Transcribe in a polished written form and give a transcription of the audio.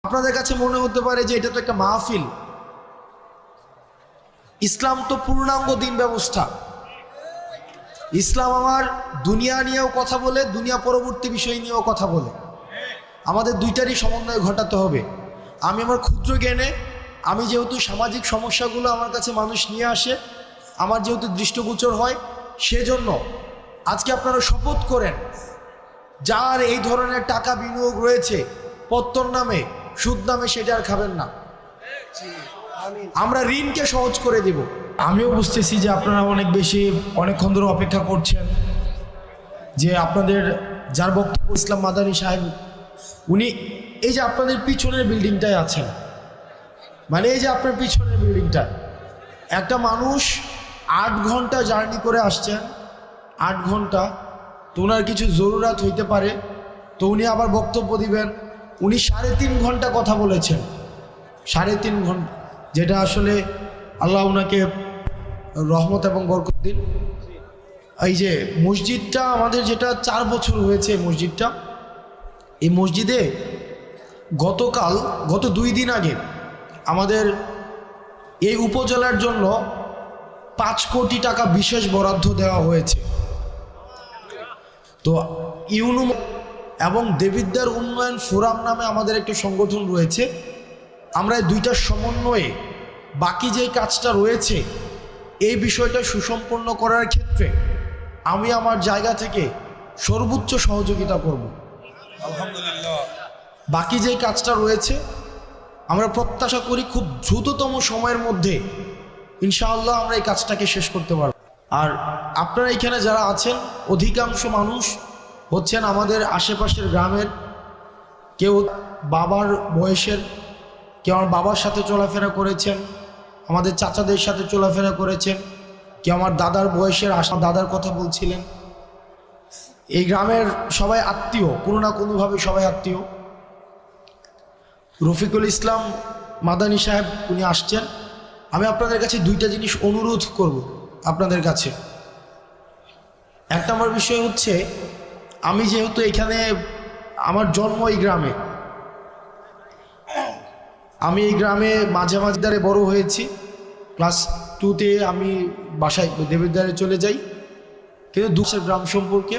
আপনাদের কাছে মনে হতে পারে যে এটা তো একটা মাহফিল। ইসলাম তো পূর্ণাঙ্গ দিন ব্যবস্থা। ইসলাম আমার দুনিয়া নিয়েও কথা বলে, দুনিয়া পরবর্তী বিষয় নিয়েও কথা বলে। আমাদের দুইটারই সমন্বয় ঘটাতে হবে। আমি আমার ক্ষুদ্র জ্ঞানে, আমি যেহেতু সামাজিক সমস্যাগুলো আমার কাছে মানুষ নিয়ে আসে, আমার যেহেতু দৃষ্টিগোচর হয়, সেজন্য আজকে আপনারা শপথ করেন, যার এই ধরনের টাকা বিনিয়োগ রয়েছে পত্তর নামে, সুদ নামে, সেটা আর খাবেন না। আমরা ঋণকে সহজ করে দেব। আমিও বুঝতেছি যে আপনারা অনেকক্ষণ ধরে অপেক্ষা করছেন, যে আপনাদের যার বক্তব্য ইসলাম মাদানী সাহেব, উনি এই যে আপনাদের পিছনের বিল্ডিংটায় আছেন, মানে এই যে আপনার পিছনের বিল্ডিংটা, একটা মানুষ 8 ঘন্টা জার্নি করে আসছেন, 8 ঘন্টা, তো ওনার কিছু জরুরাত হইতে পারে, তো উনি আবার বক্তব্য দিবেন। উনি 3.5 ঘন্টা কথা বলেছেন, 3.5 ঘন্টা, যেটা আসলে আল্লাহ ওনাকে রহমত এবং বরকত দিন। এই যে মসজিদটা আমাদের, যেটা 4 বছর হয়েছে মসজিদটা, এই মসজিদে গত 2 দিন আগে আমাদের এই উপজেলার জন্য 5 কোটি টাকা বিশেষ বরাদ্দ দেওয়া হয়েছে। তো ইউনু এবং দেবিদ্বার উন্নয়ন ফোরাম নামে আমাদের একটা সংগঠন রয়েছে। আমরা এই দুইটার সমন্বয়ে বাকি যে কাজটা রয়েছে, এই বিষয়টা সুসম্পন্ন করার ক্ষেত্রে আমি আমার জায়গা থেকে সর্বোচ্চ সহযোগিতা করব। আলহামদুলিল্লাহ। বাকি যে কাজটা রয়েছে আমরা প্রত্যাশা করি খুব দ্রুততম সময়ের মধ্যে ইনশাআল্লাহ আমরা এই কাজটাকে শেষ করতে পারব। আর আপনারা এখানে যারা আছেন, অধিকাংশ মানুষ হচ্ছেন আমাদের আশেপাশের গ্রামের, কেউ বাবার বয়সের, কেউ আমার বাবার সাথে চলাফেরা করেছেন, আমাদের চাচাদের সাথে চলাফেরা করেছেন, কেউ আমার দাদার বয়সের, দাদার কথা বলছিলেন। এই গ্রামের সবাই আত্মীয়, কোনো না কোনোভাবে সবাই আত্মীয়। রফিকুল ইসলাম মাদানী সাহেব উনি আসছেন। আমি আপনাদের কাছে 2টা জিনিস অনুরোধ করব আপনাদের কাছে। 1 নম্বর বিষয় হচ্ছে, আমি যেহেতু এখানে আমার জন্ম এই গ্রামে, আমি এই গ্রামে মাঝে মাঝে বড় হয়েছি। ক্লাস 2তে আমি বাসায় দেবিদ্বারে চলে যাই, কিন্তু দুঃখের গ্রাম সম্পর্কে